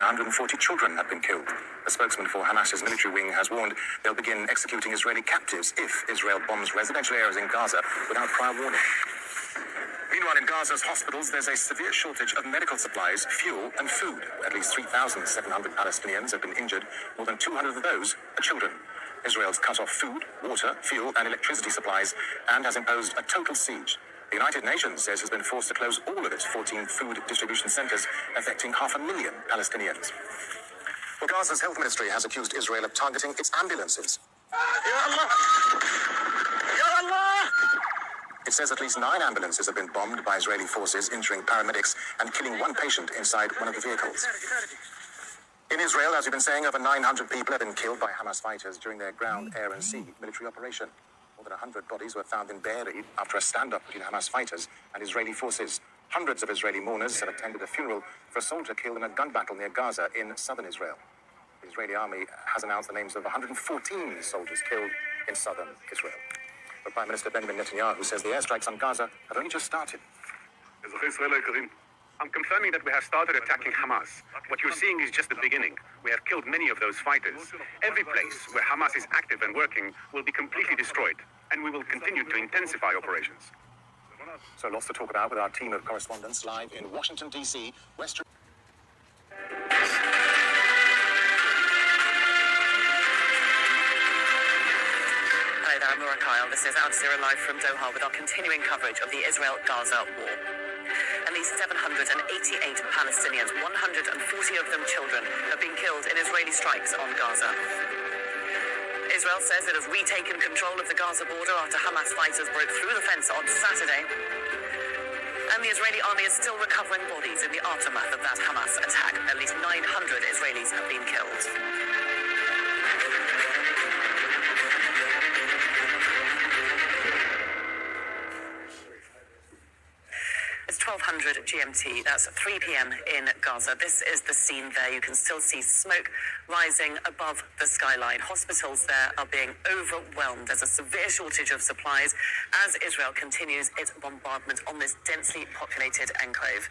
140 children have been killed. A spokesman for Hamas's military wing has warned they'll begin executing Israeli captives if Israel bombs residential areas in Gaza without prior warning. Meanwhile, in Gaza's hospitals, there's a severe shortage of medical supplies, fuel, and food. At least 3,700 Palestinians have been injured. More than 200 of those are children. Israel's cut off food, water, fuel, and electricity supplies and has imposed a total siege. The United Nations says it's been forced to close all of its 14 food distribution centers, affecting 500,000 Palestinians. Well, Gaza's health ministry has accused Israel of targeting its ambulances. It says at least 9 ambulances have been bombed by Israeli forces, injuring paramedics and killing one patient inside one of the vehicles. In Israel, as we've been saying, over 900 people have been killed by Hamas fighters during their ground, air and sea military operation. More than 100 bodies were found in Be'eri after a standoff between Hamas fighters and Israeli forces. Hundreds of Israeli mourners have attended a funeral for a soldier killed in a gun battle near Gaza in southern Israel. The Israeli army has announced the names of 114 soldiers killed in southern Israel. But Prime Minister Benjamin Netanyahu says the airstrikes on Gaza have only just started. I'm confirming that we have started attacking Hamas. What you're seeing is just the beginning. We have killed many of those fighters. Every place where Hamas is active and working will be completely destroyed, and we will continue to intensify operations. So lots to talk about with our team of correspondents live in Washington, D.C., West. Hi there, I'm Laura Kyle. This is Al Jazeera Live from Doha with our continuing coverage of the Israel-Gaza war. At least 788 Palestinians, 140 of them children, have been killed in Israeli strikes on Gaza. Israel says it has retaken control of the Gaza border after Hamas fighters broke through the fence on Saturday. And the Israeli army is still recovering bodies in the aftermath of that Hamas attack. At least 900 Israelis have been killed. It's 1200 GMT, that's 3 p.m. in Gaza. This is the scene there. You can still see smoke rising above the skyline. Hospitals there are being overwhelmed. There's a severe shortage of supplies as Israel continues its bombardment on this densely populated enclave.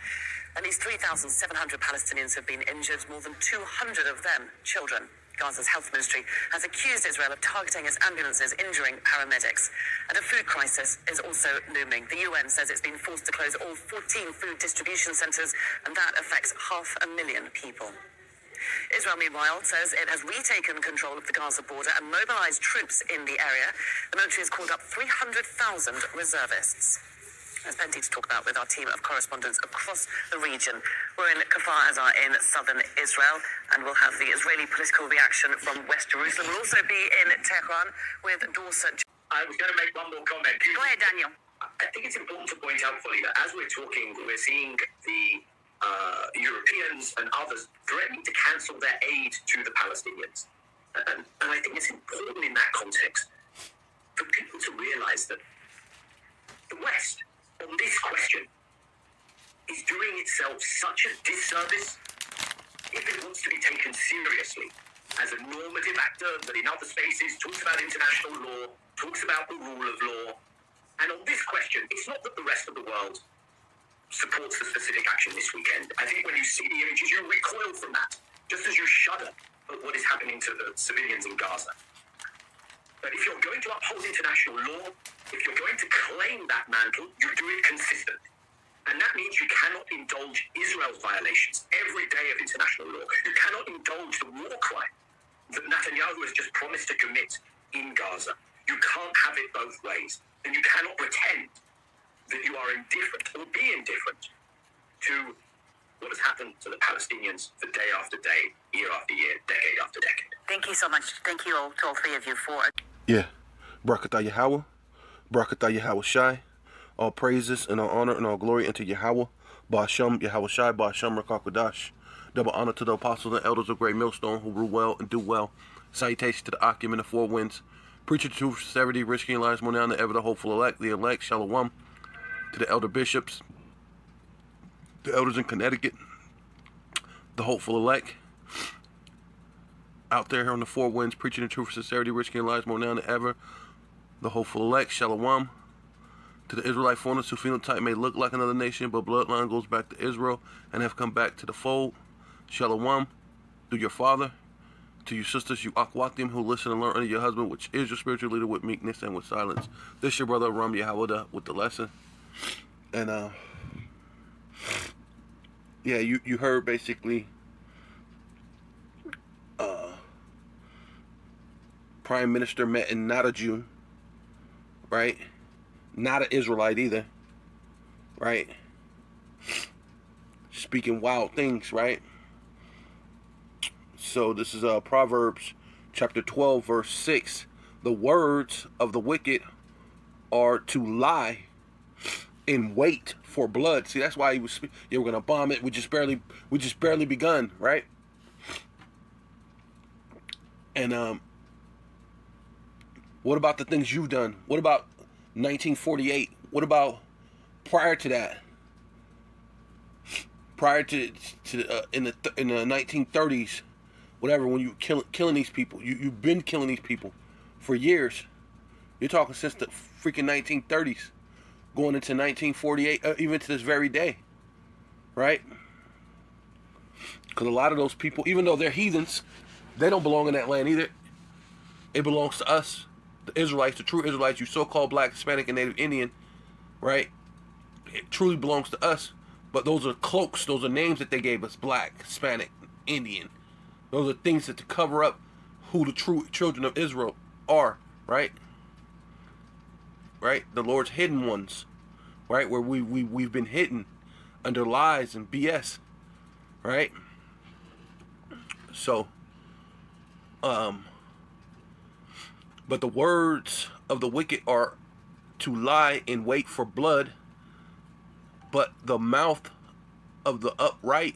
At least 3,700 Palestinians have been injured, more than 200 of them children. Gaza's health ministry has accused Israel of targeting its ambulances, injuring paramedics. And a food crisis is also looming. The UN says it's been forced to close all 14 food distribution centers, and that affects 500,000 people. Israel, meanwhile, says it has retaken control of the Gaza border and mobilized troops in the area. The military has called up 300,000 reservists. There's plenty to talk about with our team of correspondents across the region. We're in Kfar Aza in southern Israel, and we'll have the Israeli political reaction from West Jerusalem. We'll also be in Tehran with Dorset. I was going to make one more comment. Go ahead, Daniel. I think it's important to point out fully that as we're talking, we're seeing the Europeans and others threatening to cancel their aid to the Palestinians. And I think it's important in that context for people to realize that the West, on this question, is doing itself such a disservice if it wants to be taken seriously as a normative actor that in other spaces talks about international law, talks about the rule of law. And on this question, it's not that the rest of the world supports the specific action this weekend. I think when you see the images, you recoil from that, just as you shudder at what is happening to the civilians in Gaza. But if you're going to uphold international law, if you're going to claim that mantle, you do it consistently. And that means you cannot indulge Israel's violations every day of international law. You cannot indulge the war crime that Netanyahu has just promised to commit in Gaza. You can't have it both ways. And you cannot pretend that you are indifferent or be indifferent to what has happened to the Palestinians for day after day, year after year, decade after decade. Thank you so much. Thank you all to all three of you for... Yeah. Barakatah Yahweh. Barakatah Yahweh Shai. All praises and all honor and all glory unto Yahweh. Ba'ashem Yahweh Shai. Ba'ashem Rakakwadash. Double honor to the apostles and elders of Great Millstone who rule well and do well. Salutation to the Akim and the Four Winds. Preacher to truth, sincerity, risking lives more now than ever, the hopeful elect, the elect, Shalom. To the elder bishops, the elders in Connecticut, the hopeful elect, out there on the Four Winds, preaching the truth, sincerity, risking lives more now than ever, the hopeful elect, Shalom. To the Israelite foreigners who phenotype may look like another nation, but bloodline goes back to Israel and have come back to the fold, Shalom. through your father. To you sisters, you akwatim who listen and learn under your husband, which is your spiritual leader, with meekness and with silence. This your brother Ram Yahawada with the lesson. And yeah, you heard basically Prime Minister met and not a Jew, right? Not an Israelite either, right? Speaking wild things, right? So this is Proverbs chapter 12, verse 6. The words of the wicked are to lie in wait for blood. See, that's why he was. Yeah, we're gonna bomb it. We just barely begun, right? And what about the things you've done? What about 1948? What about prior to that? Prior to in the 1930s, whatever, when you killing these people, you've been killing these people for years. You're talking since the freaking 1930s, going into 1948, even to this very day, right? Because a lot of those people, even though they're heathens, they don't belong in that land either. It belongs to us, the Israelites, the true Israelites, you so-called black, Hispanic, and Native Indian, right? It truly belongs to us. But those are cloaks, those are names that they gave us, black, Hispanic, Indian. Those are things that to cover up who the true children of Israel are, right? Right? The Lord's hidden ones, right? Where we've been hidden under lies and BS, right? So, but the words of the wicked are to lie in wait for blood, but the mouth of the upright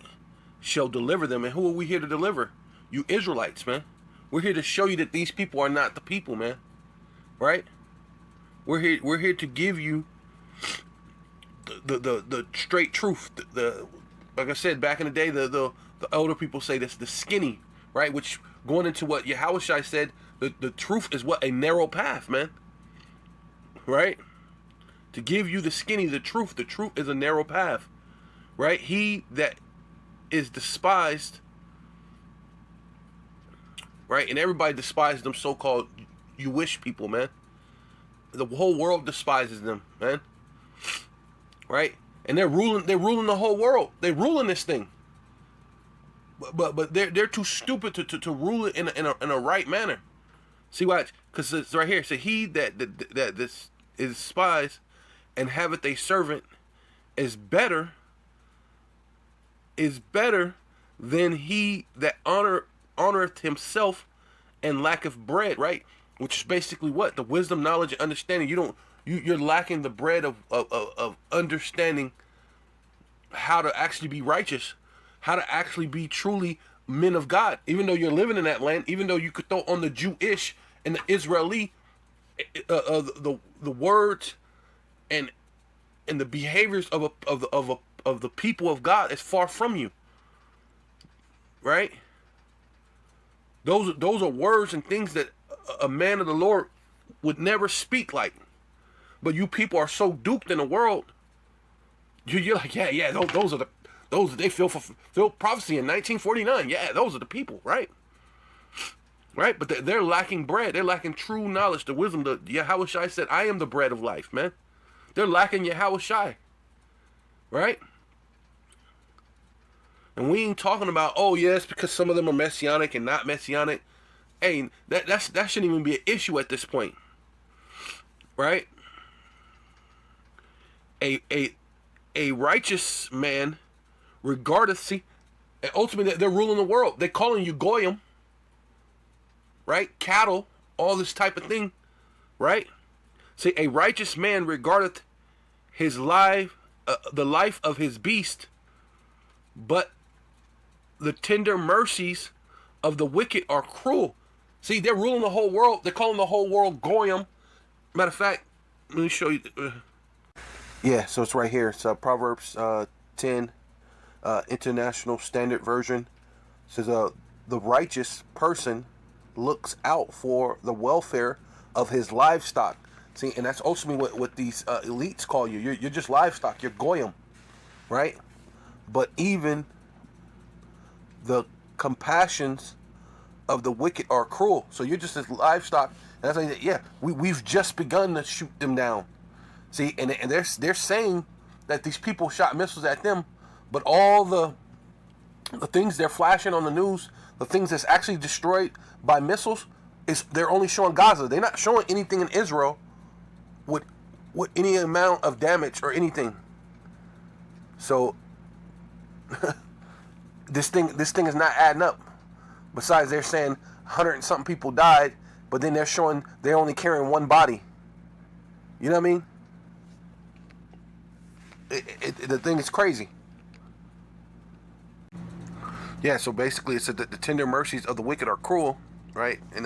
shall deliver them. And who are we here to deliver? You Israelites, man. We're here to show you that these people are not the people, man. Right? We're here to give you the straight truth. The like I said back in the day, the elder people say this, the skinny, right? Which going into what Yahushua said, the truth is what? A narrow path, man. Right? To give you the skinny, the truth is a narrow path, right? He that is despised, right? And everybody despises them so-called Jewish people, man. The whole world despises them, man. Right? And they're ruling the whole world. They're ruling this thing. But they're too stupid to rule it in a right manner. See why? Because it's right here. So he that this is despised and haveth a servant is better than he that honoreth himself and lacketh bread, right? Which is basically what? The wisdom, knowledge, and understanding. You're lacking the bread of understanding how to actually be righteous, how to actually be truly men of God. Even though you're living in that land, even though you could throw on the Jewish and the Israeli, the words and the behaviors of the people of God is far from you, right? Those are words and things that a man of the Lord would never speak like. But you people are so duped in the world. You're like, yeah, those they fulfilled prophecy in 1949. Yeah, those are the people, right? Right, but they're lacking bread. They're lacking true knowledge, the wisdom. The Yahushua said, "I am the bread of life," man. They're lacking Yahushua, right? And we ain't talking about, oh yes, because some of them are messianic and not messianic. Hey, that shouldn't even be an issue at this point, right? A righteous man, regardless, see, and ultimately they're ruling the world. They're calling you goyim, right? Cattle, all this type of thing, right? See, a righteous man regardeth his life, the life of his beast, but the tender mercies of the wicked are cruel. See, they're ruling the whole world. They're calling the whole world goyim. Matter of fact, let me show you. Yeah, so it's right here. It's Proverbs 10, International Standard Version. It says, the righteous person looks out for the welfare of his livestock. See, and that's ultimately what these elites call you. You're just livestock. You're goyim, right? But even the compassions of the wicked are cruel. So you're just as livestock. And that's like, yeah, we've just begun to shoot them down. See, and they're saying that these people shot missiles at them, but all the things they're flashing on the news, the things that's actually destroyed by missiles, is they're only showing Gaza. They're not showing anything in Israel with any amount of damage or anything. So this thing is not adding up. Besides, they're saying 100 and something people died, but then they're showing they're only carrying one body. You know what I mean? The thing is crazy. Yeah, so basically it said that the tender mercies of the wicked are cruel, right? In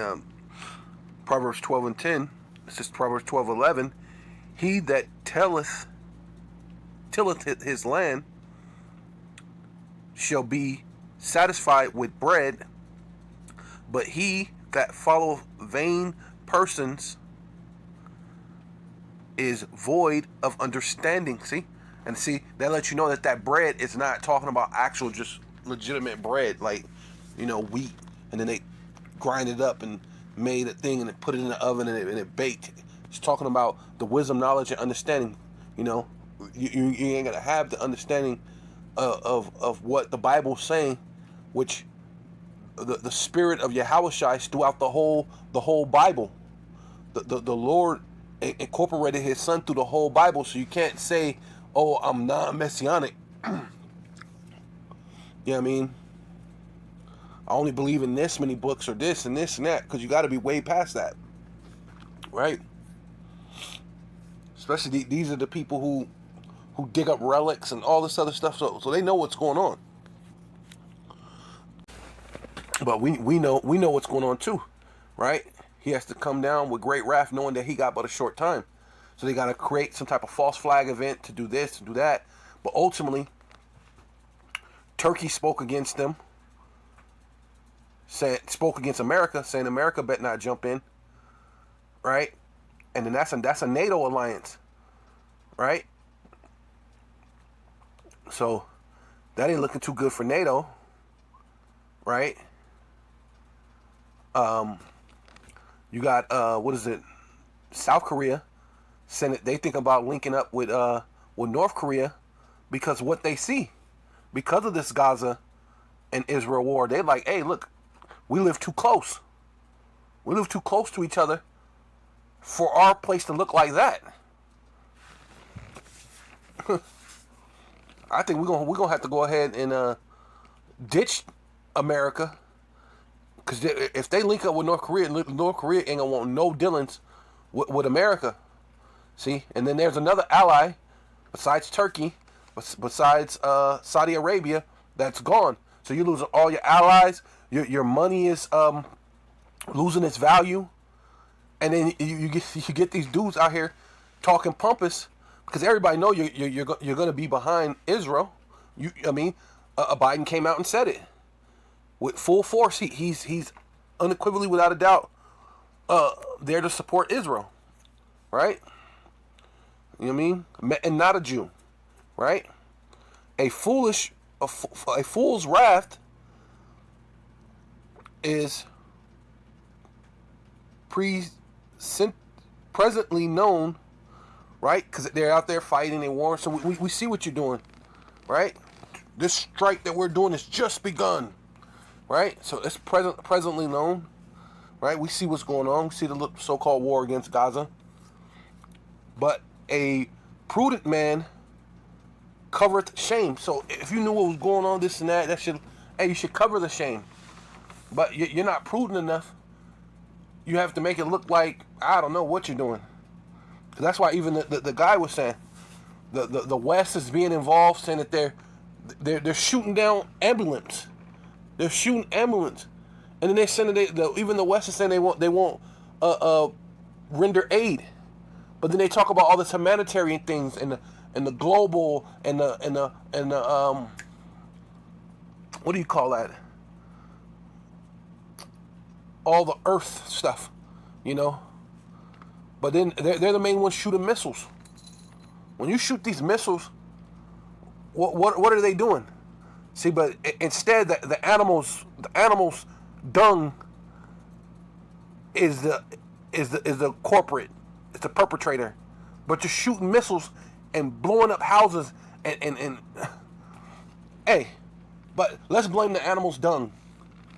Proverbs 12:10, it says Proverbs 12:11, he that tilleth his land shall be satisfied with bread, but he that followeth vain persons is void of understanding. See? And see, that lets you know that bread is not talking about actual just legitimate bread, like, wheat, and then they grind it up and made a thing and they put it in the oven and it baked. It's talking about the wisdom, knowledge, and understanding. You ain't gonna have the understanding of what the Bible's saying, which the spirit of Yahushua is throughout the whole Bible. The Lord incorporated His Son through the whole Bible, so you can't say, "Oh, I'm non-messianic." You know what I mean? I only believe in this many books or this and this and that, because you got to be way past that, right? Especially these are the people who dig up relics and all this other stuff, so they know what's going on. But we know what's going on too, right? He has to come down with great wrath, knowing that he got but a short time. So they got to create some type of false flag event to do this, to do that. But ultimately, Turkey spoke against them, spoke against America, saying America better not jump in, right? And then that's a NATO alliance, right? So that ain't looking too good for NATO, right? You got South Korea saying that they think about linking up with North Korea because what they see. Because of this Gaza and Israel war, they're like, hey, look, we live too close. We live too close to each other for our place to look like that. I think we're gonna have to go ahead and ditch America, because if they link up with North Korea ain't gonna want no dealings with America. See, and then there's another ally besides Turkey, besides Saudi Arabia, that's gone. So you're losing all your allies. Your money is losing its value, and then you get these dudes out here talking pompous because everybody know you're going to be behind Israel. Biden came out and said it with full force. He's unequivocally, without a doubt, there to support Israel, right? You know what I mean? And not a Jew. Right? A fool's wrath is presently known, right? Because they're out there fighting a war. So we see what you're doing, right? This strike that we're doing has just begun, right? So it's presently known, right? We see what's going on. We see the so-called war against Gaza. But a prudent man covereth shame. So if you knew what was going on, this and that, you should cover the shame. But you're not prudent enough. You have to make it look like I don't know what you're doing. Because that's why even the guy was saying the West is being involved, saying that they're shooting down ambulance. They're shooting ambulance, and then they're sending even the West is saying they won't render aid. But then they talk about all this humanitarian things and the global and the what do you call that? All the earth stuff, But then they're the main ones shooting missiles. When you shoot these missiles, what are they doing? See, but instead, the animals dung is the corporate, it's the perpetrator, but you're shooting missiles and blowing up houses and hey, but let's blame the animals dung.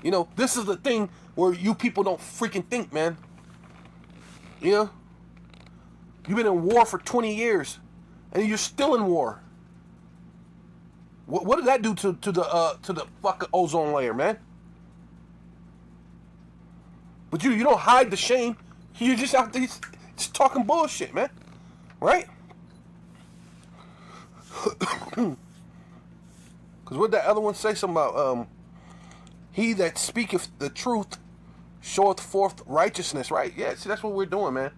You know, this is the thing where you people don't freaking think, man. You know, you've been in war for 20 years, and you're still in war. What did that do to the fucking ozone layer, man? But you don't hide the shame. You're just out there just talking bullshit, man. Right? Because what did that other one say? Something about he that speaketh the truth showeth forth righteousness, right? Yeah, see, that's what we're doing, man.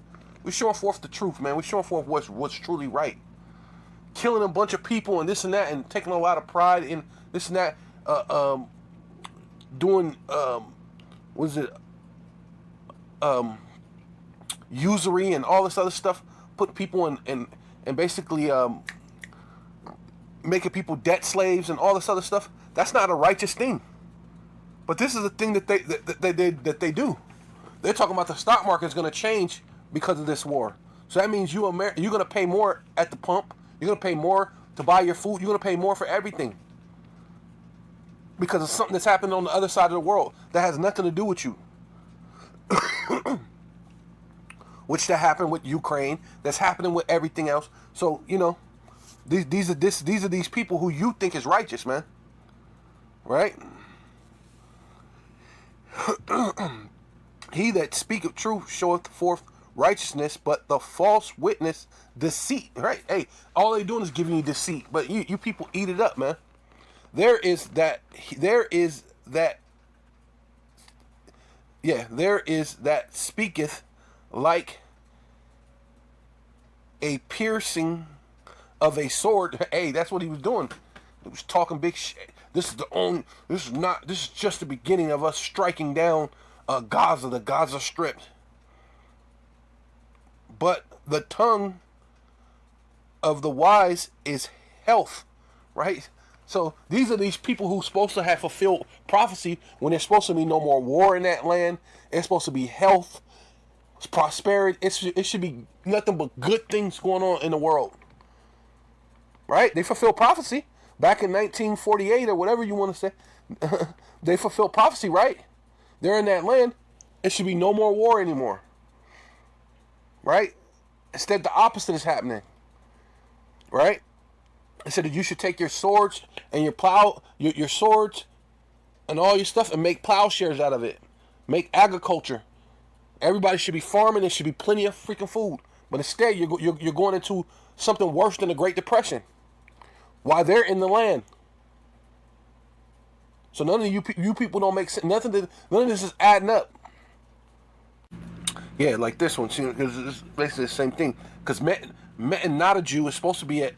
We're showing forth the truth, man. We're showing forth what's truly right. Killing a bunch of people and this and that, and taking a lot of pride in this and that. Doing what is it? Usury and all this other stuff. Putting people in basically making people debt slaves and all this other stuff. That's not a righteous thing. But this is the thing that they do. They're talking about the stock market is going to change because of this war. So that means you're going to pay more at the pump. You're going to pay more to buy your food. You're going to pay more for everything. Because of something that's happened on the other side of the world that has nothing to do with you. Which that happened with Ukraine. That's happening with everything else. So, you know, these are these people who you think is righteous, man. Right? He that speaketh truth showeth forth righteousness, but the false witness deceit. Right? Hey, all they doing is giving you deceit, but you people eat it up, man. There is that speaketh like a piercing of a sword. Hey, that's what he was doing. He was talking big shit. This is just the beginning of us striking down Gaza, the Gaza Strip. But the tongue of the wise is health, right? So these are these people who's supposed to have fulfilled prophecy when there's supposed to be no more war in that land. It's supposed to be health, prosperity. It should be nothing but good things going on in the world, right? They fulfilled prophecy back in 1948 or whatever you want to say. They fulfilled prophecy, right? They're in that land. It should be no more war anymore, right? Instead, the opposite is happening, right? It said that you should take your swords and your plow, your swords and all your stuff and make plowshares out of it. Make agriculture. Everybody should be farming. There should be plenty of freaking food. But instead, you're going into something worse than the Great Depression. While they're in the land. So none of you people don't make sense. None of this is adding up. Yeah, like this one. See, because it's basically the same thing. Because not a Jew is supposed to be a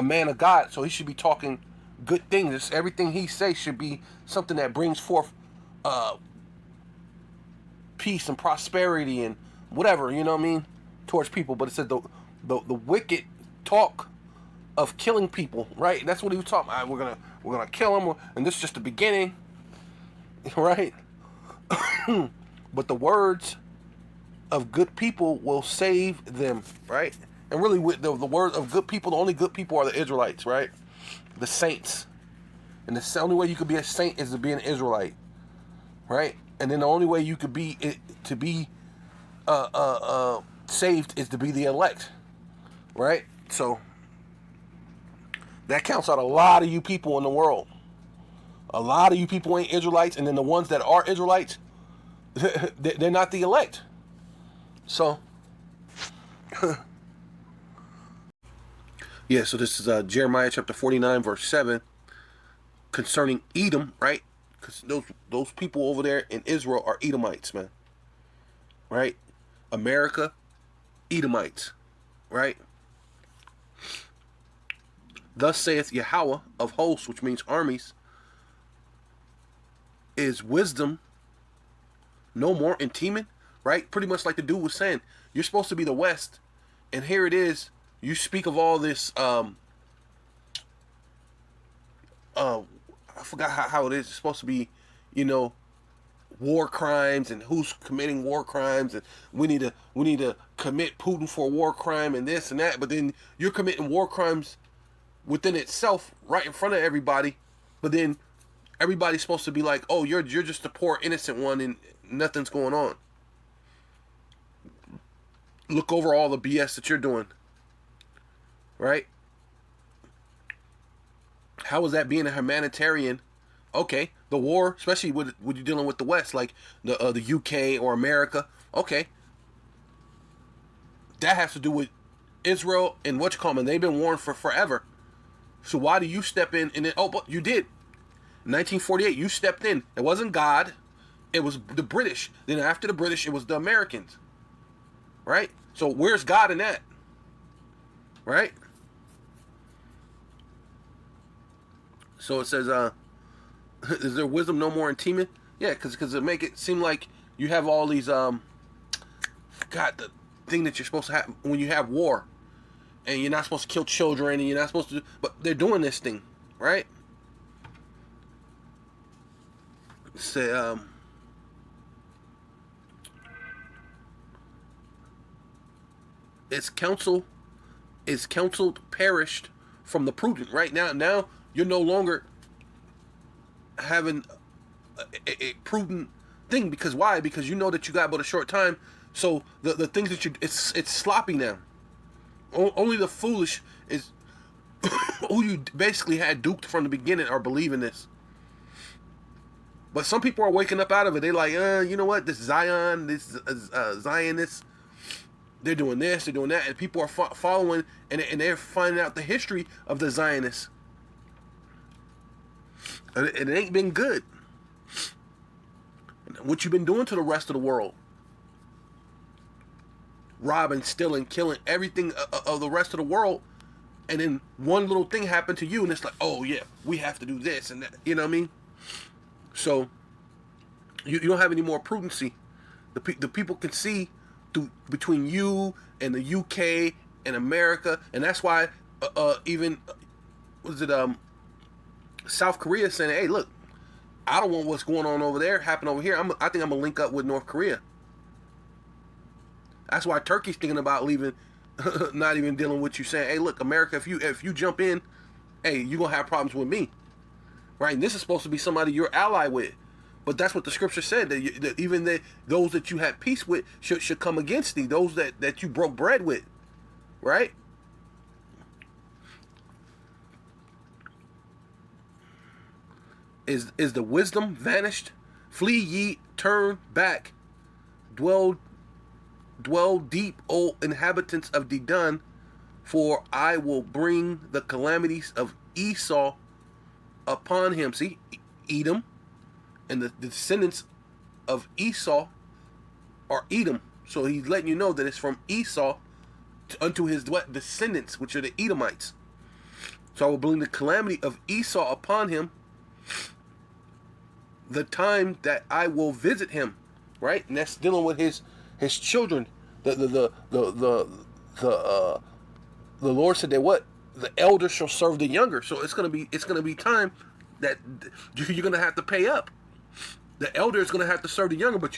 man of God, so he should be talking good things. Everything he says should be something that brings forth peace and prosperity and whatever, you know what I mean, towards people. But it said the wicked talk of killing people, right? And that's what he was talking about. We're gonna kill him, and this is just the beginning, right? But the words of good people will save them, right? And really, with the words of good people, the only good people are the Israelites, right? The saints. And the only way you could be a saint is to be an Israelite, right? And then the only way you could be saved is to be the elect, right? So that counts out a lot of you people in the world. A lot of you people ain't Israelites, and then the ones that are Israelites, they're not the elect. So yeah, so this is Jeremiah chapter 49, verse 7, concerning Edom, right? Because those people over there in Israel are Edomites, man. Right? America, Edomites. Right? Thus saith Yahweh of hosts, which means armies, is wisdom no more in Teman? Right? Pretty much like the dude was saying. You're supposed to be the West, and here it is. You speak of all this, I forgot how it is. It's supposed to be, war crimes and who's committing war crimes, and we need to commit Putin for a war crime and this and that. But then you're committing war crimes within itself right in front of everybody. But then everybody's supposed to be like, oh, you're just the poor innocent one and nothing's going on. Look over all the BS that you're doing. Right? How is that being a humanitarian? Okay, the war, especially when you're dealing with the West, like the UK or America. Okay, that has to do with Israel and what's coming. They've been warned for forever. So why do you step in and then? Oh, but you did. 1948, you stepped in. It wasn't God. It was the British. Then after the British, it was the Americans. Right? So where's God in that? Right? So it says, is there wisdom no more in teaming? Yeah, because it make it seem like you have all these, the thing that you're supposed to have when you have war. And you're not supposed to kill children, and you're not supposed to, but they're doing this thing, right? Say, its counsel perished from the prudent. Right now you're no longer having a prudent thing, because why? Because you know that you got but a short time. So the things that it's sloppy now. Only the foolish is who you basically had duped from the beginning are believing this. But some people are waking up out of it. They like, you know what? This Zionists, they're doing this, they're doing that, and people are following, and they're finding out the history of the Zionists. And it ain't been good. What you've been doing to the rest of the world. Robbing, stealing, killing everything of the rest of the world. And then one little thing happened to you, and it's like, oh yeah, we have to do this and that. You know what I mean? So you don't have any more prudency. The people can see between you and the UK and America, and that's why even South Korea is saying, hey, look, I don't want what's going on over there happen over here. I think I'm gonna link up with North Korea. That's why Turkey's thinking about leaving, not even dealing with you, saying, hey, look, America, if you jump in, hey, you're gonna have problems with me. Right? And this is supposed to be somebody you're ally with. But that's what the scripture said, that even those that you had peace with should come against thee, those that you broke bread with. Right? Is the wisdom vanished? Flee ye, turn back, dwell deep, O inhabitants of Dedan, for I will bring the calamities of Esau upon him. See, Edom and the descendants of Esau are Edom. So he's letting you know that it's from Esau unto his descendants, which are the Edomites. So I will bring the calamity of Esau upon him, the time that I will visit him. Right? And that's dealing with his children. The Lord said that what? The elder shall serve the younger. So it's gonna be time that you're gonna have to pay up. The elder is gonna have to serve the younger, but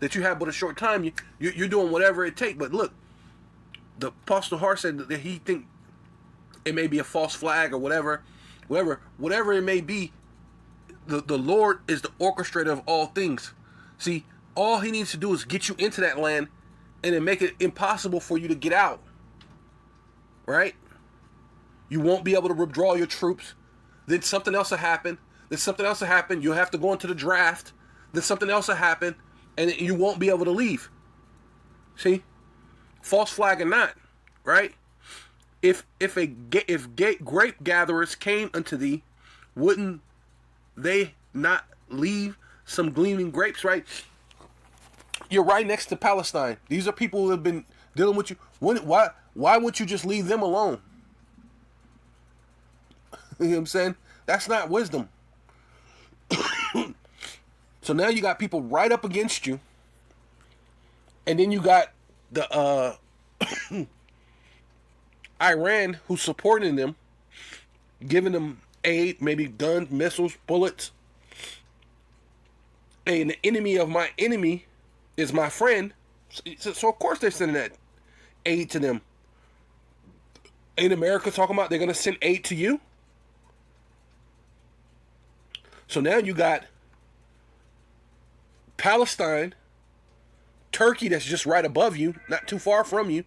that you have but a short time. You're doing whatever it takes. But look, the Apostle Hart said that he think it may be a false flag or whatever it may be. The Lord is the orchestrator of all things. See, all he needs to do is get you into that land and then make it impossible for you to get out. Right? You won't be able to withdraw your troops. Then something else will happen. You'll have to go into the draft. Then something else will happen, and you won't be able to leave. See? False flag or not, right? If grape gatherers came unto thee, wouldn't they not leave some gleaming grapes, right? You're right next to Palestine. These are people who have been dealing with you. Why wouldn't you just leave them alone? You know what I'm saying? That's not wisdom. So now you got people right up against you. And then you got the Iran who's supporting them, giving them aid, maybe guns, missiles, bullets. And the enemy of my enemy is my friend. So of course they're sending that aid to them. Ain't America talking about they're going to send aid to you? So now you got Palestine, Turkey that's just right above you, not too far from you.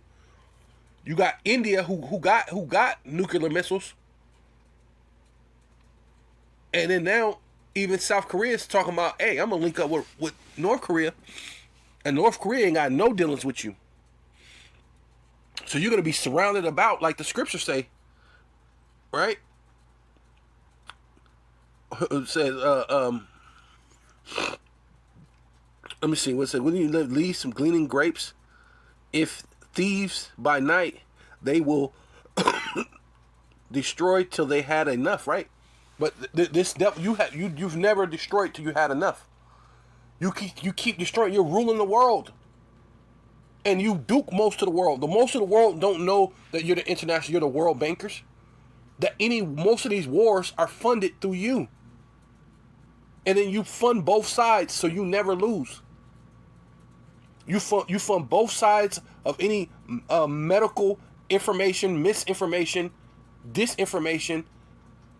You got India who got nuclear missiles. And then now even South Korea is talking about, hey, I'm going to link up with North Korea. And North Korea ain't got no dealings with you. So you're going to be surrounded about, like the scriptures say, right? It says, let me see, what it says? When you leave some gleaning grapes, if thieves by night, they will destroy till they had enough, right? But this devil, you've never destroyed till you had enough. You keep destroying. You're ruling the world, and you duke most of the world. The most of the world don't know that you're the international. You're the world bankers. That most of these wars are funded through you, and then you fund both sides, so you never lose. You fund both sides of any medical information, misinformation, disinformation,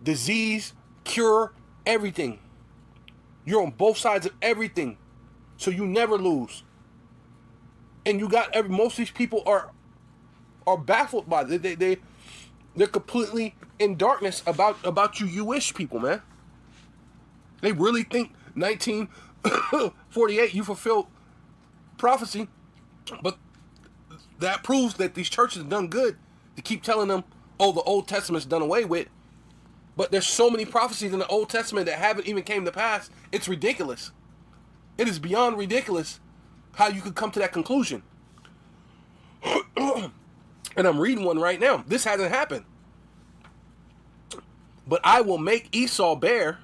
disease, cure, everything. You're on both sides of everything, so you never lose. And you got most of these people are baffled by it. They're completely in darkness about you Jewish people, man. They really think 1948 you fulfilled prophecy, but that proves that these churches have done good to keep telling them, oh, the Old Testament's done away with. But there's so many prophecies in the Old Testament that haven't even came to pass. It's ridiculous. It is beyond ridiculous how you could come to that conclusion. And I'm reading one right now. This hasn't happened. But I will make Esau bare.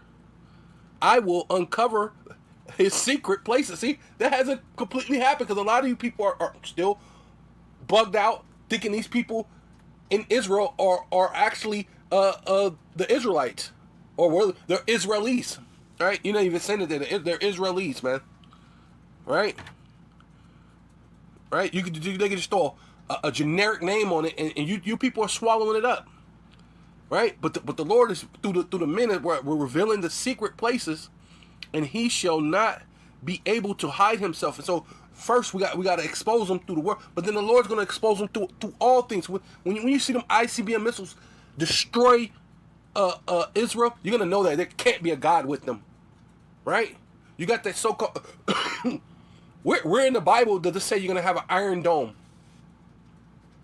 I will uncover his secret places. See, that hasn't completely happened because a lot of you people are still bugged out, thinking these people in Israel are actually the Israelites, or they're Israelis, right? You're not even saying that they're Israelis, man, right? Right? They could just throw a generic name on it, and you people are swallowing it up, right? But the Lord is through the minute we're revealing the secret places, and He shall not be able to hide Himself. And so first we got to expose them through the word, but then the Lord's going to expose them through all things. When you see them ICBM missiles destroy Israel, you're gonna know that there can't be a God with them, right? You got that so-called where in the Bible does it say you're gonna have an iron dome?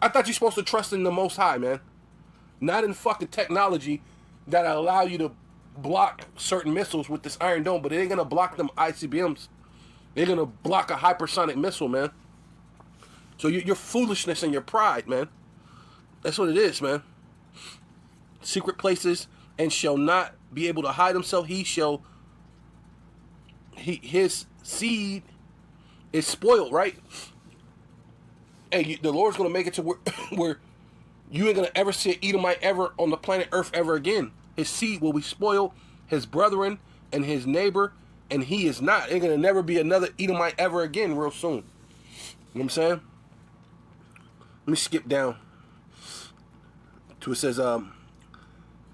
I thought you're supposed to trust in the Most High, man, not in fucking technology that allow you to block certain missiles with this iron dome, but it ain't gonna block them ICBMs. They're gonna block a hypersonic missile, man. So your foolishness and your pride, man, that's what it is, man. Secret places, and shall not be able to hide himself. His seed is spoiled, right? Hey, the Lord's gonna make it to where you ain't gonna ever see an Edomite ever on the planet Earth ever again. His seed will be spoiled, his brethren and his neighbor, and he is not. Ain't gonna never be another Edomite ever again real soon. You know what I'm saying? Let me skip down to it says,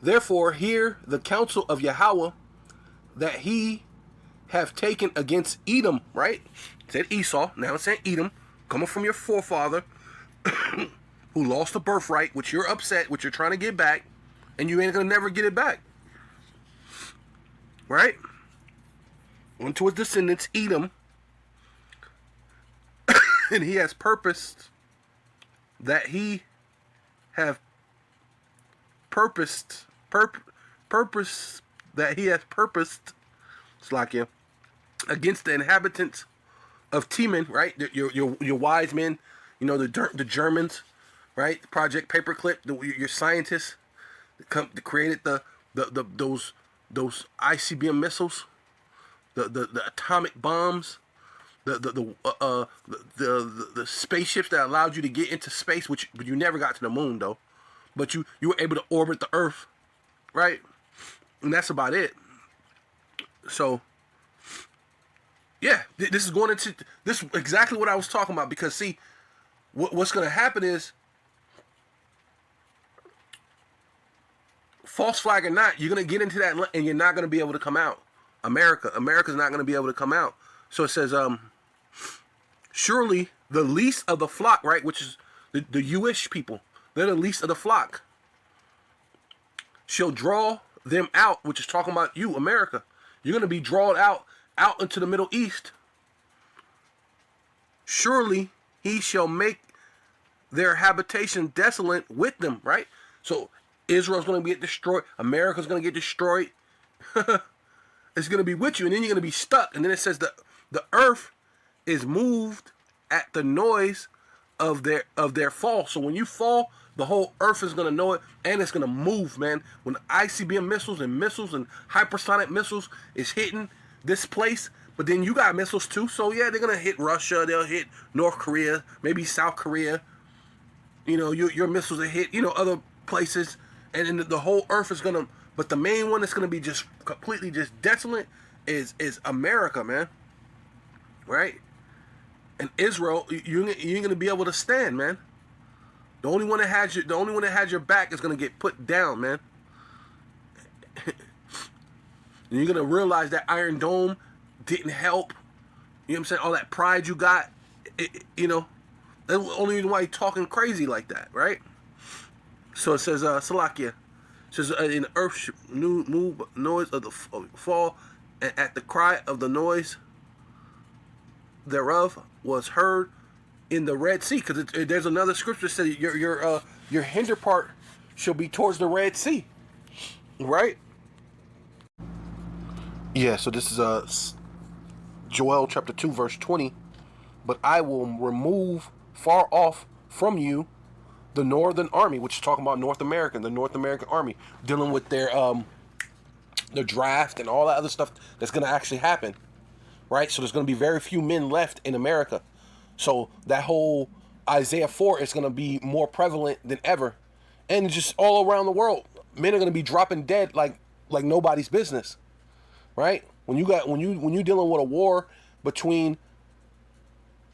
therefore, hear the counsel of Yahweh that He have taken against Edom, right? It said Esau, now it's saying Edom, coming from your forefather, who lost the birthright, which you're upset, which you're trying to get back, and you ain't gonna never get it back. Right? Unto his descendants, Edom, and he has purposed that he have purpose that he has purposed, Slakia, against the inhabitants of Teman, right? Your wise men, you know, the Germans, right? Project Paperclip, your scientists that created those ICBM missiles, the atomic bombs, the spaceships that allowed you to get into space, but you never got to the moon though, but you were able to orbit the Earth, right? And that's about it. So, yeah, this is going into this is exactly what I was talking about. Because see, what's going to happen is, false flag or not, you're going to get into that and you're not going to be able to come out. America's not going to be able to come out. So it says, surely the least of the flock, right, which is the Jewish people, they're the least of the flock, shall draw them out, which is talking about you, America. You're going to be drawn out into the Middle East. Surely he shall make their habitation desolate with them, right? So Israel's going to get destroyed. America's going to get destroyed. It's going to be with you, and then you're going to be stuck. And then it says the earth is moved at the noise of their fall. So when you fall, the whole earth is going to know it, and it's going to move, man. When ICBM missiles and hypersonic missiles is hitting this place, but then you got missiles too. So yeah, they're going to hit Russia. They'll hit North Korea, maybe South Korea. You know, your missiles will hit, other places, and then the whole earth is going to, but the main one that's going to be just completely just desolate is America, man. Right? And Israel, you ain't going to be able to stand, man. The only one that had your back is going to get put down, man. And you're going to realize that Iron Dome didn't help. You know what I'm saying? All that pride you got, that's the only reason why you're talking crazy like that, right? So it says, Salakia. It says, in the earth move noise of the fall, and at the cry of the noise thereof was heard in the Red Sea. Because there's another scripture that says your hinder part shall be towards the Red Sea, right? Yeah, so this is Joel chapter 2 verse 20. But I will remove far off from you the northern army, which is talking about the North American army, dealing with their draft and all that other stuff that's going to actually happen, right? So there's going to be very few men left in America. So that whole Isaiah 4 is going to be more prevalent than ever, and just all around the world, men are going to be dropping dead like nobody's business, right? When you're dealing with a war between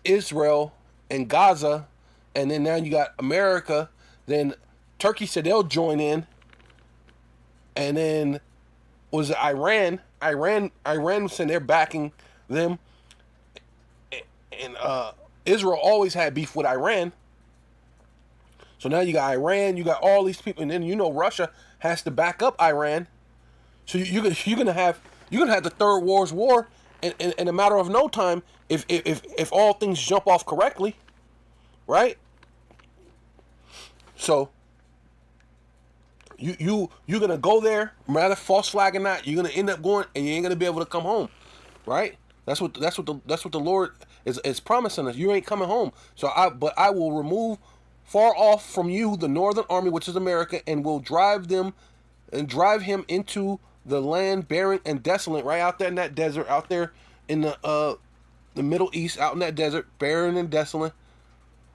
Israel and Gaza, and then now you got America, then Turkey said they'll join in, and then was it Iran? Iran said they're backing them, and Israel always had beef with Iran. So now you got Iran, you got all these people, and then Russia has to back up Iran. So you're gonna have the third world war in a matter of no time if all things jump off correctly, right? So you're gonna go there, rather false flag or not, you're gonna end up going, and you ain't gonna be able to come home, right? That's what the Lord is promising us. You ain't coming home. But I will remove far off from you the northern army, which is America, and will drive him into the land barren and desolate, right out there in that desert, out there in the Middle East, out in that desert, barren and desolate,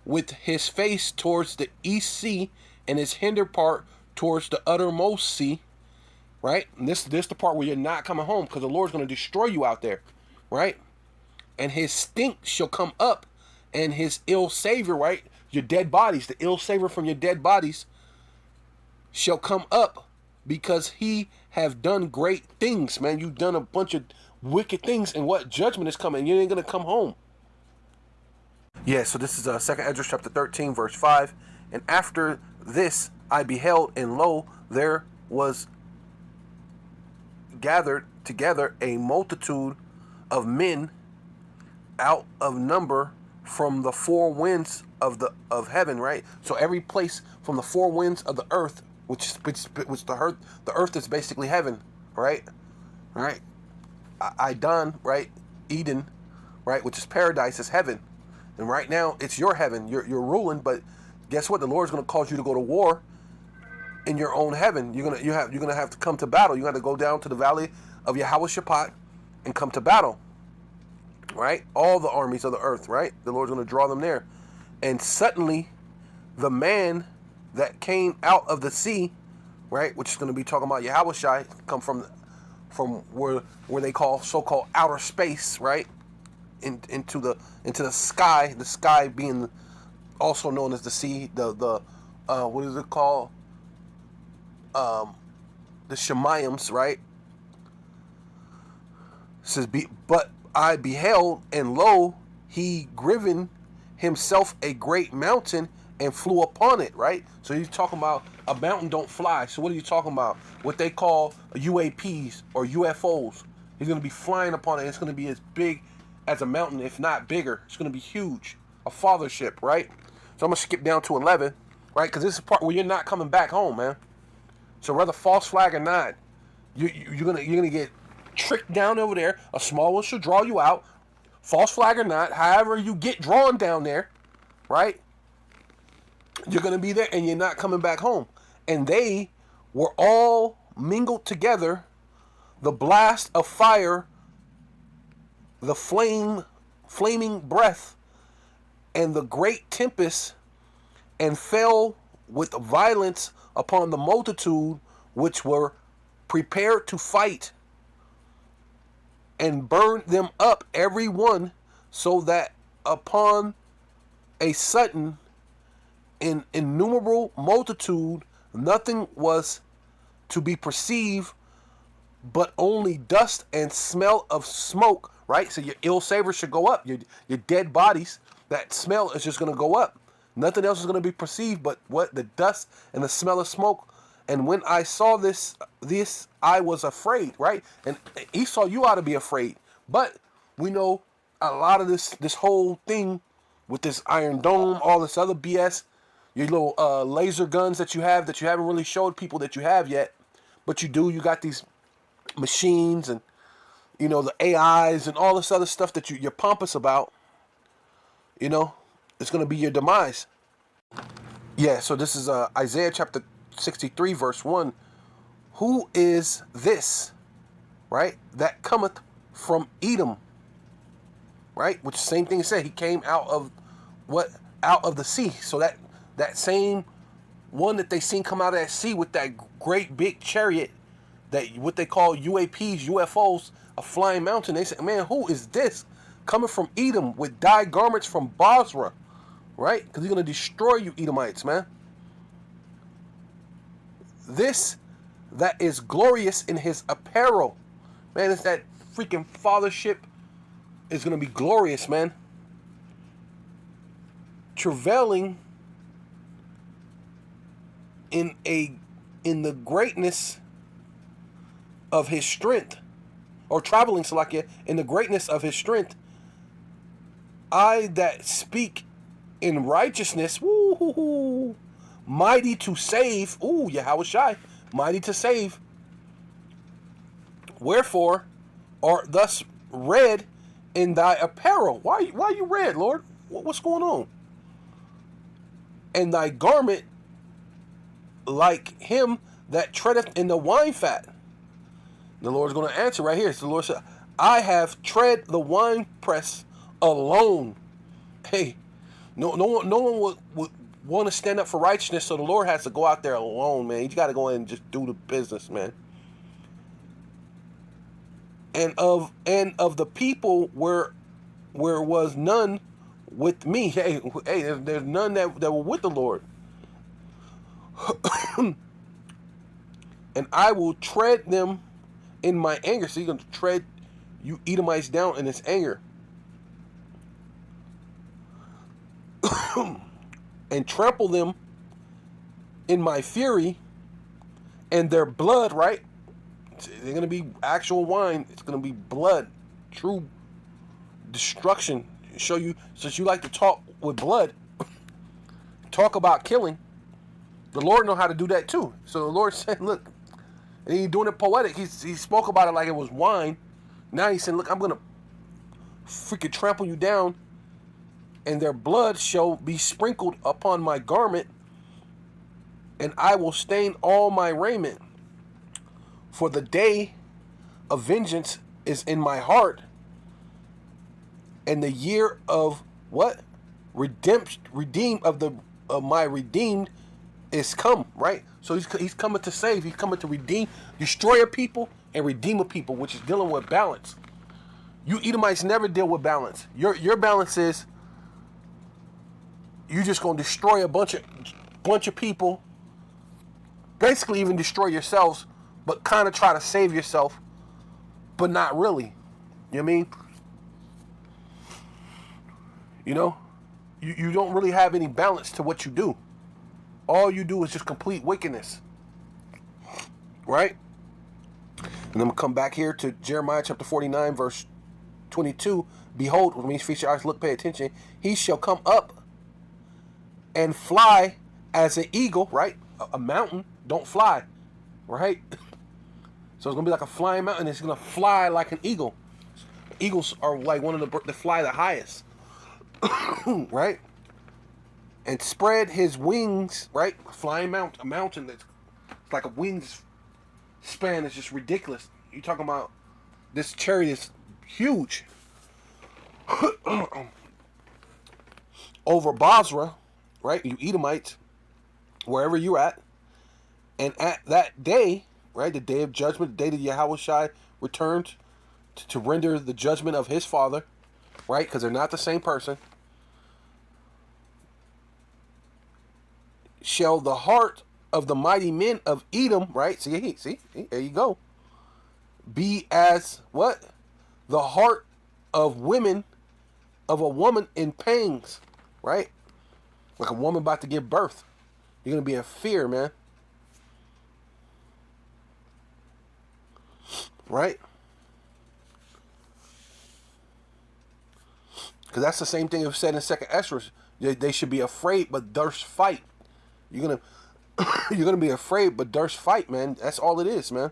with his face towards the east sea and his hinder part towards the uttermost sea, right? And this the part where you're not coming home, because the Lord's going to destroy you out there, right? And his stink shall come up, and his ill savor, right? Your dead bodies, the ill savor from your dead bodies shall come up, because he have done great things, man. You've done a bunch of wicked things, and what judgment is coming? You ain't going to come home. Yeah, so this is 2 Esdras chapter 13, verse 5. And after this I beheld, and lo, there was gathered together a multitude of men out of number from the four winds of heaven, right? So every place from the four winds of the earth, which the earth is basically heaven, right? Right? Idon, right? Eden, right? Which is paradise, is heaven. And right now, it's your heaven. You're ruling, but guess what? The Lord's going to cause you to go to war in your own heaven. You're gonna have to come to battle. You got to go down to the valley of Yahweh Shaphat and come to battle. Right? All the armies of the earth. Right? The Lord's going to draw them there. And suddenly, the man that came out of the sea right? Which is going to be talking about Yahushai, come from where they call so-called outer space, right? Into the sky being also known as the sea, the what is it called? The Shemaims, right? It says, but I beheld, and lo, he driven himself a great mountain and flew upon it, right? So he's talking about a mountain don't fly. So what are you talking about? What they call UAPs or UFOs. He's going to be flying upon it. It's going to be as big as a mountain, if not bigger. It's going to be huge. A fathership, right? So I'm going to skip down to 11, right? Because this is the part where you're not coming back home, man. So whether false flag or not, you're gonna get tricked down over there. A small one should draw you out. False flag or not, however you get drawn down there, right? You're gonna be there and you're not coming back home. And they were all mingled together, the blast of fire, the flaming breath, and the great tempest, and fell with violence upon the multitude which were prepared to fight, and burned them up every one, so that upon a sudden an innumerable multitude nothing was to be perceived but only dust and smell of smoke, right? So your ill savor should go up. Your dead bodies, that smell is just going to go up. Nothing else is going to be perceived but what? The dust and the smell of smoke. And when I saw this I was afraid, right? And Esau, you ought to be afraid. But we know a lot of this whole thing with this Iron Dome, all this other BS, your little laser guns that you haven't really showed people that you have yet. But you do. You got these machines and, you know, the AIs and all this other stuff that you're pompous about. You know, it's going to be your demise. Yeah, so this is Isaiah chapter 63, verse 1. Who is this, right, that cometh from Edom, right? Which same thing said, he came out of what? Out of the sea. So that same one that they seen come out of that sea with that great big chariot, that what they call UAPs, UFOs, a flying mountain. They said, man, who is this coming from Edom with dyed garments from Basra, right? Because he's going to destroy you Edomites, man. This that is glorious in his apparel. Man, it's that freaking fathership is going to be glorious, man. Travailing in the greatness of his strength, or traveling, Salakia, in the greatness of his strength. I that speak in righteousness, woo-hoo-hoo, mighty to save, ooh, Yahushai, mighty to save. Wherefore art thus red in thy apparel? Why you red, Lord? What's going on? And thy garment like him that treadeth in the wine fat. The Lord's going to answer right here. So the Lord said, I have tread the wine press alone. Hey, no one would want to stand up for righteousness, so the Lord has to go out there alone, man. You got to go in and just do the business, man. And of the people where was none with me. Hey, there's none that were with the Lord. And I will tread them in my anger. So you're going to tread you Edomites down in his anger. And trample them in my fury, and their blood, right? They're going to be actual wine. It's going to be blood. True destruction. Show you, since you like to talk with blood, talk about killing, the Lord know how to do that too. So the Lord said, look, and he's doing it poetic. He spoke about it like it was wine. Now he said, look, I'm going to freaking trample you down, and their blood shall be sprinkled upon my garment, and I will stain all my raiment. For the day of vengeance is in my heart, and the year of what? Redeemed of my redeemed is come, right? So he's coming to save. He's coming to redeem, destroy a people and redeem a people, which is dealing with balance. You Edomites never deal with balance. Your balance is you just gonna destroy a bunch of people, basically even destroy yourselves, but kind of try to save yourself, but not really. You know what I mean? You know, you don't really have any balance to what you do. All you do is just complete wickedness, right? And then we'll come back here to Jeremiah chapter 49, verse 22. Behold, which means feast your eyes, look, pay attention. He shall come up and fly as an eagle, right? A mountain don't fly, right? So it's gonna be like a flying mountain. It's gonna fly like an eagle. Eagles are like one of the that fly the highest, right? And spread his wings, right? A mountain that's like a wings span is just ridiculous. You talking about this chariot is huge. Over Basra, right? You Edomites, wherever you're at, and at that day, right, the day of judgment, the day that Yahushua returned to render the judgment of his father, right? Because they're not the same person. Shall the heart of the mighty men of Edom, right? See, there you go. Be as what? The heart of women, of a woman in pangs, right? Like a woman about to give birth. You're going to be in fear, man. Right? Because that's the same thing it was said in 2nd Ezra. They should be afraid but durst fight. You're gonna be afraid but durst fight, man. That's all it is, man.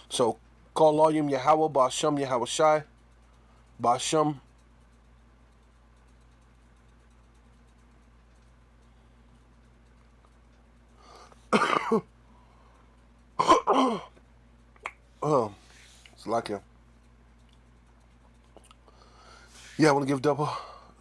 So call Loyim Yahweh, Ba'asham Yahweh Shai, Ba'asham. It's like him. Yeah, I want to give double.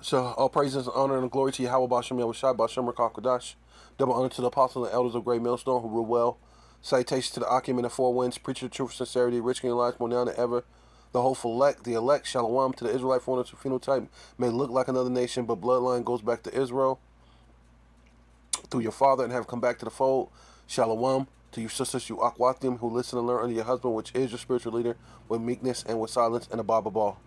So all praises, honor, and glory to Yahweh, Ba'asham Yahweh Shai, Ba'asham Rakakadash. Double honor to the apostles and elders of Great Millstone who rule well. Salutations to the Akim and the Four Winds, preacher of truth, sincerity, rich in lives more now than ever. The hopeful elect, the elect, Shalom to the Israelite foreigners who phenotype may look like another nation, but bloodline goes back to Israel through your father and have come back to the fold. Shalom to you sisters, you Akwatim, who listen and learn under your husband, which is your spiritual leader, with meekness and with silence and a Baba ball.